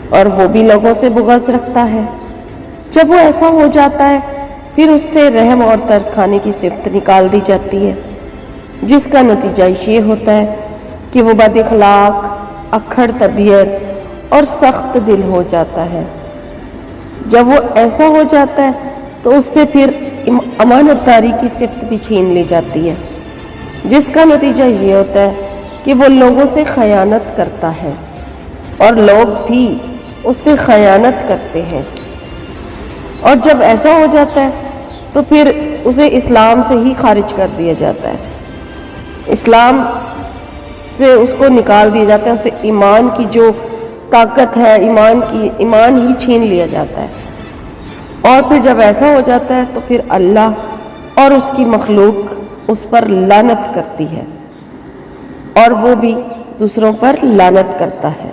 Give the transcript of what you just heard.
اور وہ بھی لوگوں سے بغض رکھتا ہے۔ جب وہ ایسا ہو جاتا ہے پھر اس سے رحم اور ترس کھانے کی صفت نکال دی جاتی ہے، جس کا نتیجہ یہ ہوتا ہے کہ وہ بد اخلاق، اکھڑ طبیعت اور سخت دل ہو جاتا ہے۔ جب وہ ایسا ہو جاتا ہے تو اس سے پھر امانت داری کی صفت بھی چھین لی جاتی ہے، جس کا نتیجہ یہ ہوتا ہے کہ وہ لوگوں سے خیانت کرتا ہے اور لوگ بھی اس سے خیانت کرتے ہیں۔ اور جب ایسا ہو جاتا ہے تو پھر اسے اسلام سے ہی خارج کر دیا جاتا ہے، اسلام سے اس کو نکال دیا جاتا ہے، اسے ایمان کی جو طاقت ہے، ایمان ہی چھین لیا جاتا ہے۔ اور پھر جب ایسا ہو جاتا ہے تو پھر اللہ اور اس کی مخلوق اس پر لعنت کرتی ہے اور وہ بھی دوسروں پر لعنت کرتا ہے۔